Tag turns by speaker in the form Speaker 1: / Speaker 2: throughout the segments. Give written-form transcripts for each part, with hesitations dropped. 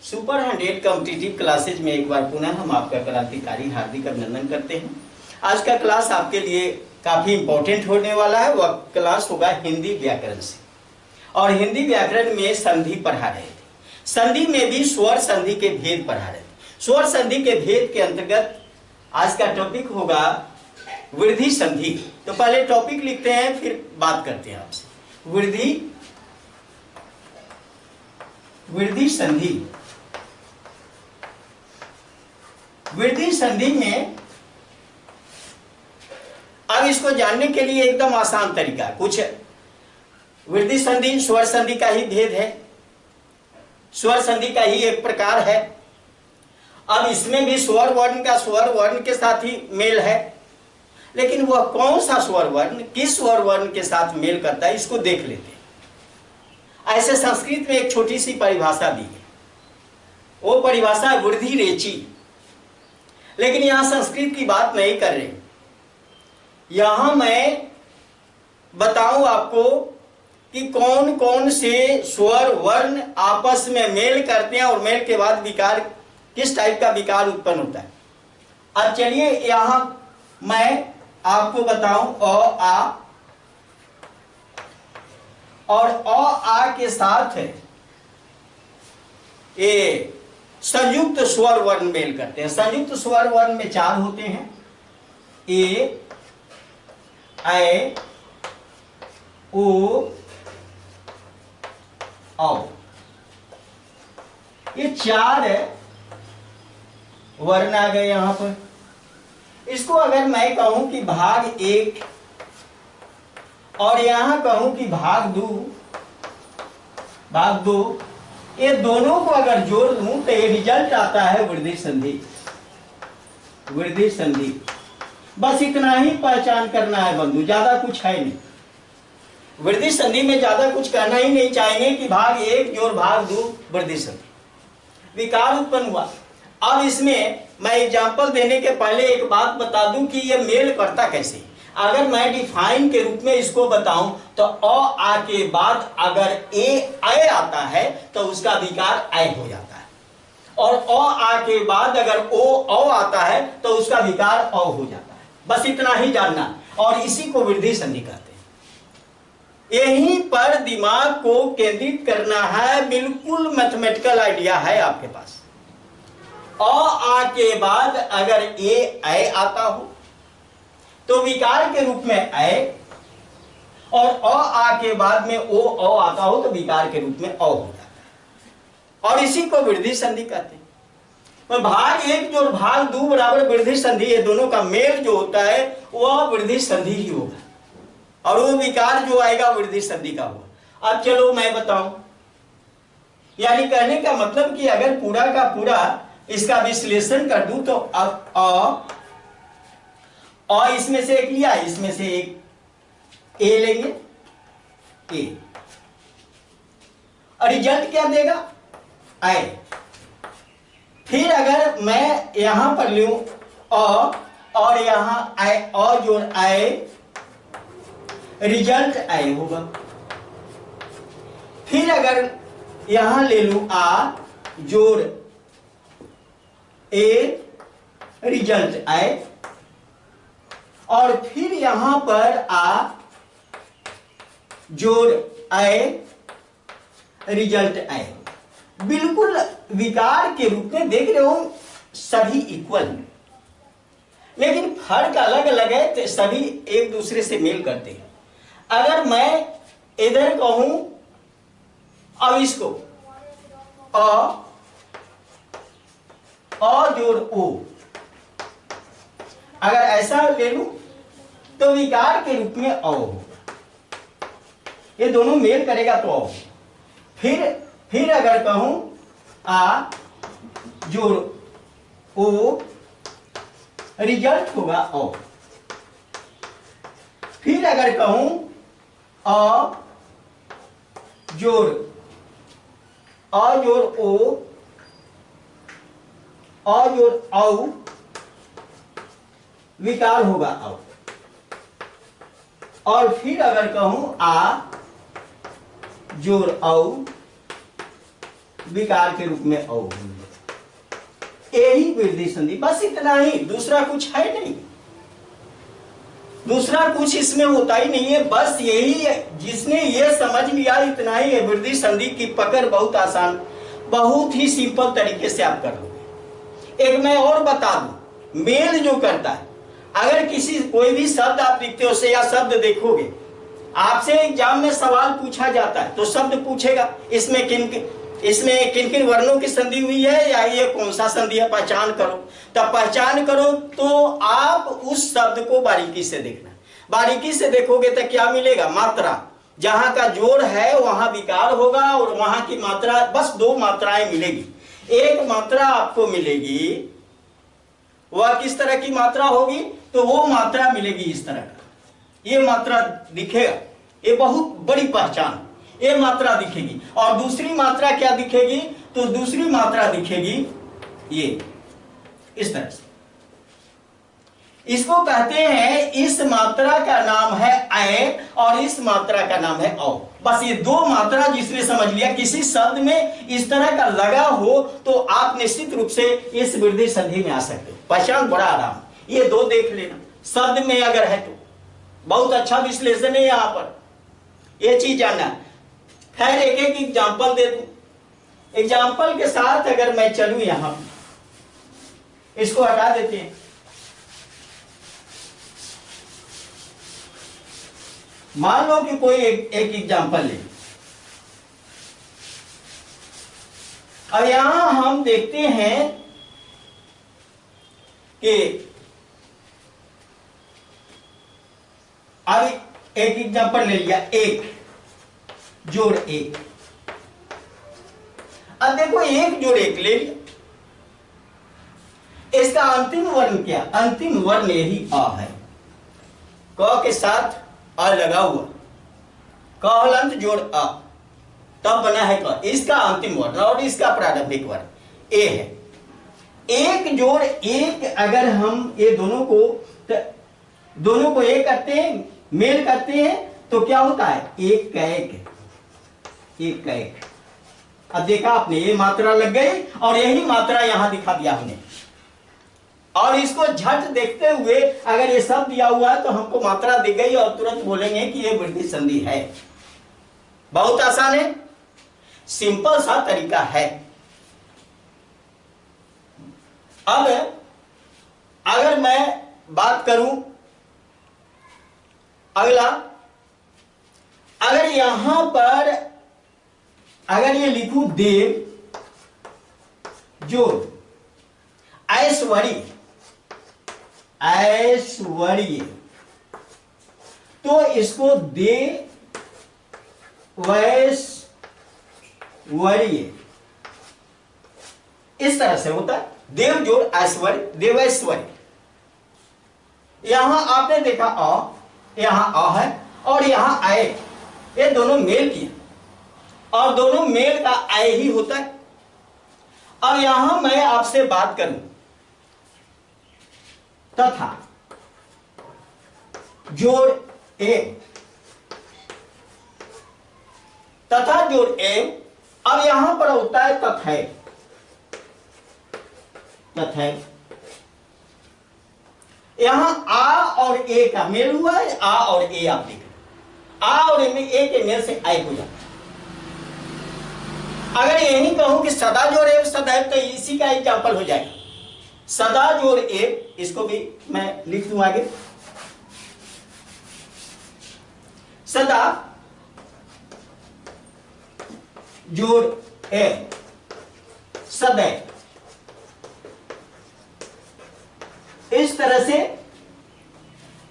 Speaker 1: Super 100 competitive classes में एक बार पुनः हम आपका क्रांतिकारी हार्दिक अभिनंदन करते हैं। आज का क्लास आपके लिए काफ़ी इम्पोर्टेंट होने वाला है। वह क्लास होगा हिंदी व्याकरण से, और हिंदी व्याकरण में संधि पढ़ा रहे थे। संधि में भी स्वर संधि के भेद पढ़ा रहे थे। स्वर संधि के भेद के अंतर्गत आज का टॉपिक होगा वृद्धि संधि। तो पहले टॉपिक लिखते हैं, फिर बात करते हैं आपसे। वृद्धि संधि। वृद्धि संधि में अब इसको जानने के लिए एकदम आसान तरीका कुछ। वृद्धि संधि स्वर संधि का ही भेद है, स्वर संधि का ही एक प्रकार है। अब इसमें भी स्वर वर्ण का स्वर वर्ण के साथ ही मेल है, लेकिन वह कौन सा स्वर वर्ण किस स्वर वर्ण के साथ मेल करता है इसको देख लेते हैं। ऐसे संस्कृत में एक छोटी सी परिभाषा दी है, वो परिभाषा है वृद्धि रेची। लेकिन यहां संस्कृत की बात नहीं कर रहे, यहां मैं बताऊं आपको कि कौन कौन से स्वर वर्ण आपस में मेल करते हैं और मेल के बाद विकार, किस टाइप का विकार उत्पन्न होता है। अब चलिए यहां मैं आपको बताऊं अ आ, और अ आ के साथ ये संयुक्त स्वर वर्ण मेल करते हैं। संयुक्त स्वर वर्ण में 4 होते हैं, ए ऐ ओ औ। ये 4 वर्ण आ गए यहां पर। इसको अगर मैं कहूं कि भाग 1 और यहां कहूं कि भाग 2, ये दोनों को अगर जोड़ लूं तो ये रिजल्ट आता है वृद्धि संधि। वृद्धि संधि बस इतना ही पहचान करना है बंधु, ज्यादा कुछ है नहीं। वृद्धि संधि में ज्यादा कुछ कहना ही नहीं चाहेंगे कि भाग 1 जोड़ भाग 2 वृद्धि संधि। विकार उत्पन्न हुआ। अब इसमें मैं एग्जांपल देने के पहले एक बात बता दूं कि ये मेल करता कैसे। अगर मैं डिफाइन के रूप में इसको बताऊं तो अ आ के बाद अगर ऐ आता है तो उसका विकार ऐ हो जाता है, और अ आ के बाद अगर ओ आता है तो उसका विकार अ हो जाता है। बस इतना ही जानना, और इसी को वृद्धि संधि कहते हैं। यहीं पर दिमाग को केंद्रित करना है, बिल्कुल मैथमेटिकल आइडिया है आपके पास। अ आ के बाद अगर ऐ आता हो तो विकार के रूप में ऐ, और अ आ के बाद में ओ आता हो तो विकार के रूप में औ हो जाता है, और इसी को वृद्धि संधि कहते हैं। तो भाग 1 जोड़ भाग 2 बराबर वृद्धि संधि, ये दोनों का मेल जो होता है वह वृद्धि संधि ही होगा, और वो विकार जो आएगा वृद्धि संधि का होगा। अब चलो मैं बताऊं, यानी कहने का मतलब कि अगर पूरा का पूरा इसका विश्लेषण कर दूं तो अब अ इसमें से एक लिया, इसमें से एक ए लेंगे, ए, और रिजल्ट क्या देगा ऐ। फिर अगर मैं यहां पर लूं अ और यहां ऐ, अ जोड़ ऐ, रिजल्ट ऐ होगा। फिर अगर यहां ले लूं आ जोड़ ए, रिजल्ट ऐ, और फिर यहां पर आ जोड़ ऐ, रिजल्ट ऐ। बिल्कुल विकार के रूप में देख रहे हो, सभी इक्वल हैं, लेकिन फर्क अलग अलग है, तो सभी एक दूसरे से मेल करते हैं। अगर मैं इधर कहूं, अब इसको अ जोड़ ओ, अगर ऐसा ले लूं तो विकार के रूप में औ होगा, ये दोनों मेल करेगा तो औ। फिर अगर कहूं आ जोड़ ओ, रिजल्ट होगा औ। फिर अगर कहूं अ जोड़ ओ, अ जोड़ औ, विकार होगा औ। और फिर अगर कहूं आ जोड़ औ, विकार के रूप में औ, यही वृद्धि संधि, बस इतना ही, दूसरा कुछ है नहीं, दूसरा कुछ इसमें होता ही नहीं है, बस यही है। जिसने ये समझ लिया इतना ही है। वृद्धि संधि की पकड़ बहुत आसान, बहुत ही सिंपल तरीके से आप कर लोगे। एक मैं और बता दूं, मेल जो करता है, अगर किसी कोई भी शब्द आप लिखते हो से या शब्द देखोगे, आपसे एग्जाम में सवाल पूछा जाता है तो शब्द पूछेगा इसमें किन किन वर्णों की संधि हुई है या ये कौन सा संधि है, पहचान करो। तब पहचान करो तो आप उस शब्द को बारीकी से देखना, बारीकी से देखोगे तो क्या मिलेगा, मात्रा। जहां का जोड़ है वहां विकार होगा और वहां की मात्रा, बस दो मात्राएं मिलेगी। एक मात्रा आपको मिलेगी, वह किस तरह की मात्रा होगी, तो वो मात्रा मिलेगी इस तरह का, ये मात्रा दिखेगा, ये बहुत बड़ी पहचान, ये मात्रा दिखेगी। और दूसरी मात्रा क्या दिखेगी, तो दूसरी मात्रा दिखेगी ये इस तरह से। इसको कहते हैं, इस मात्रा का नाम है ऐ और इस मात्रा का नाम है औ। बस ये दो मात्रा जिसने समझ लिया, किसी शब्द में इस तरह का लगा हो तो आप निश्चित रूप से इस वृद्धि संधि में आ सकते हो। पहचान बड़ा आराम, ये दो देख लेना, शब्द में अगर है तो बहुत अच्छा विश्लेषण है यहां पर, ये चीज जानना। खैर एक एक एग्जाम्पल दे दूं, एग्जाम्पल के साथ अगर मैं चलूं, यहां इसको हटा देते हैं। मान लो कि कोई एक एग्जाम्पल ले, और यहां हम देखते हैं कि अब एक एग्जाम्पल ले लिया, एक जोड़ एक। अब देखो एक जोड़ एक ले लिया, इसका अंतिम वर्ण क्या, अंतिम वर्ण यही अ है, क के साथ अ लगा हुआ, क हलंत जोड़ अ, तब बना है क। इसका अंतिम वर्ण और इसका प्रारंभिक वर्ण ए है। एक जोड़ एक, अगर हम ये दोनों को एक करते हैं, मेल करते हैं, तो क्या होता है, एक का एक, एक का एक। अब देखा आपने, ये मात्रा लग गई और यही मात्रा यहां दिखा दिया हमने। और इसको झट देखते हुए अगर ये सब दिया हुआ है तो हमको मात्रा दिख गई और तुरंत बोलेंगे कि ये वृद्धि संधि है। बहुत आसान है, सिंपल सा तरीका है। अब अगर मैं बात करूं अगला, अगर यहां पर अगर ये लिखूं देव जोड़ ऐश्वर्य, ऐश्वर्य, तो इसको दे वैश्वर्य, इस तरह से होता है। देव जोड़ ऐश्वर्य, देवैश्वर्य। यहां आपने देखा अ, यहां अ है और यहां आए, ये दोनों मेल किए और दोनों मेल का आय ही होता है। अब यहां मैं आपसे बात करूं, तथा जोड़ ए, तथा जोड़ ए। अब यहां पर होता है तथै, तथै। यहां आ और ए का मेल हुआ है, आ और ए आप देख, आ और ए के मेल से आय हो जाता है। अगर यही कहूं कि सदा जोड़ एव सदैव, तो इसी का एग्जाम्पल हो जाएगा, सदा जोड़ एव। इसको भी मैं लिख दूं आगे, सदा जोड़ एव सदैव, इस तरह से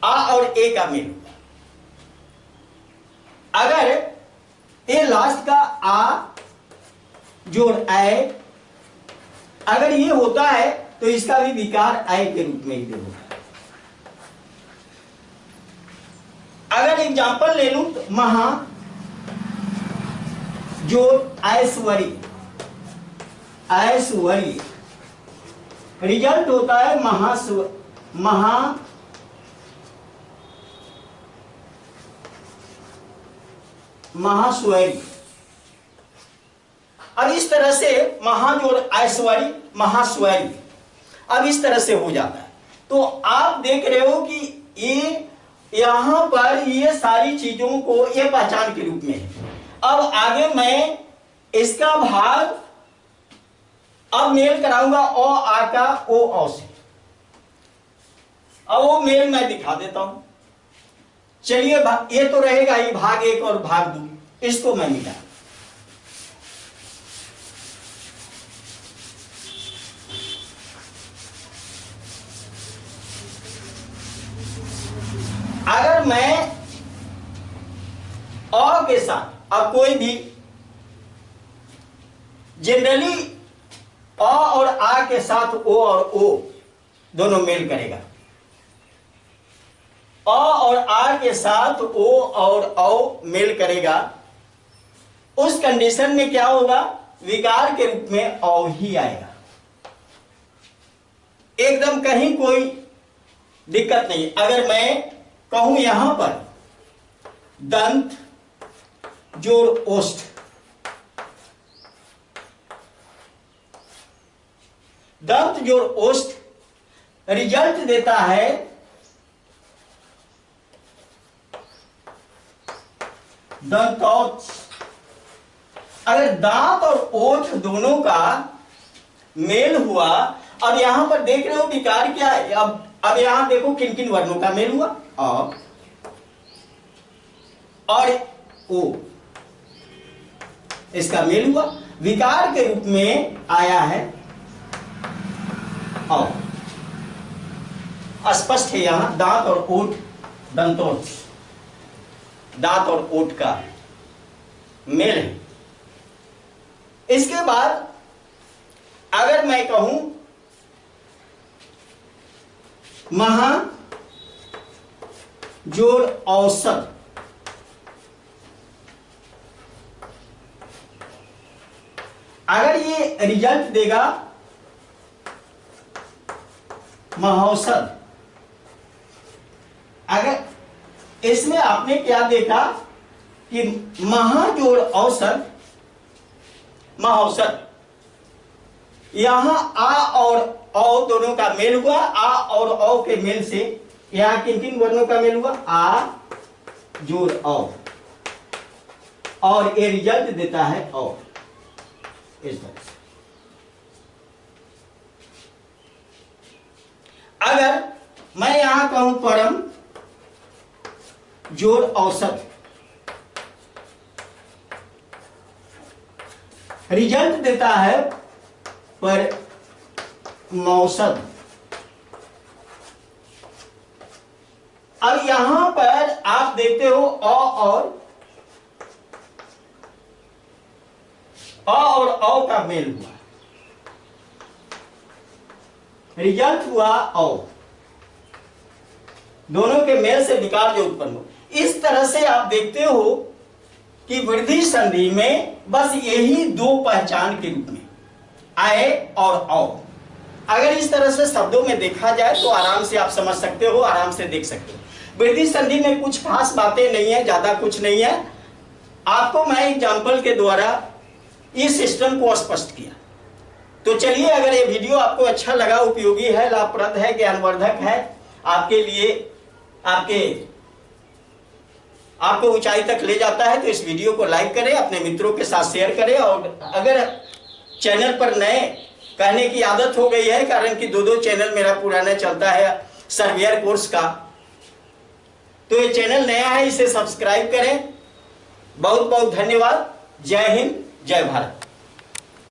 Speaker 1: आ और ए का मेल। अगर ए लास्ट का आ जोड़ आय, अगर ये होता है तो इसका भी विकार आय के रूप में ही होगा। अगर एग्जाम्पल ले लूं तो महा जोड़ ऐश्वर्य, ऐश्वर्य, रिजल्ट होता है महाश्वर्य। अब इस तरह से महाजोड़ ऐश्वर्य महास्वैर्य, अब इस तरह से हो जाता है। तो आप देख रहे हो कि ये यहां पर ये सारी चीजों को ये पहचान के रूप में है। अब आगे मैं इसका भाग अब मेल कराऊंगा ओ आ का ओ औ से। अब वो मेल मैं दिखा देता हूं। चलिए ये तो रहेगा ये भाग 1 और भाग 2, इसको मैं मिला। अगर मैं अ के साथ अब कोई भी जनरली अ और आ के साथ ओ और ओ दोनों मेल करेगा, अ और आ के साथ ओ और औ मेल करेगा, उस कंडीशन में क्या होगा, विकार के रूप में औ ही आएगा। एकदम कहीं कोई दिक्कत नहीं। अगर मैं कहूं यहां पर दंत जोड़ ओष्ठ, दंत जोड़ ओष्ठ रिजल्ट देता है दंतौच। अगर दांत और ओठ दोनों का मेल हुआ, अब यहां पर देख रहे हो विकार क्या है। अब यहां देखो किन किन वर्णों का मेल हुआ, अ और ओ, इसका मेल हुआ, विकार के रूप में आया है औ। स्पष्ट है यहां दांत और ओठ, दंतोच, दांत और ओठ का मेल है। इसके बाद अगर मैं कहूं महा जोड़ औसत, अगर ये रिजल्ट देगा महौसत, अगर इसमें आपने क्या देखा कि महा जोड़ औसत महौसत, यहां आ और औ दोनों का मेल हुआ, आ और औ के मेल से यहां किन किन वर्णों का मेल हुआ, आ जोड़ औ, और ये रिजल्ट देता है औ। इस तरह से अगर मैं यहां कहूं परम जोड़ औसत, रिजल्ट देता है पर मौसत। अब यहां पर आप देखते हो अ और औ का मेल हुआ, रिजल्ट हुआ औ, दोनों के मेल से विकार जो उत्पन्न हो। इस तरह से आप देखते हो कि वृद्धि संधि में बस यही दो पहचान के रूप में आए और औ। अगर इस तरह से शब्दों में देखा जाए तो आराम से आप समझ सकते हो, आराम से देख सकते हो। वृद्धि संधि में कुछ खास बातें नहीं है, ज्यादा कुछ नहीं है। आपको मैं एग्जाम्पल के द्वारा इस सिस्टम को स्पष्ट किया। तो चलिए, अगर ये वीडियो आपको अच्छा लगा, उपयोगी है, लाभप्रद है, ज्ञानवर्धक है, आपके लिए आपको ऊंचाई तक ले जाता है, तो इस वीडियो को लाइक करें, अपने मित्रों के साथ शेयर करें। और अगर चैनल पर नए, कहने की आदत हो गई है, कारण कि दो चैनल मेरा पुराना चलता है सर्वेयर कोर्स का, तो ये चैनल नया है, इसे सब्सक्राइब करें। बहुत बहुत धन्यवाद। जय हिंद, जय भारत।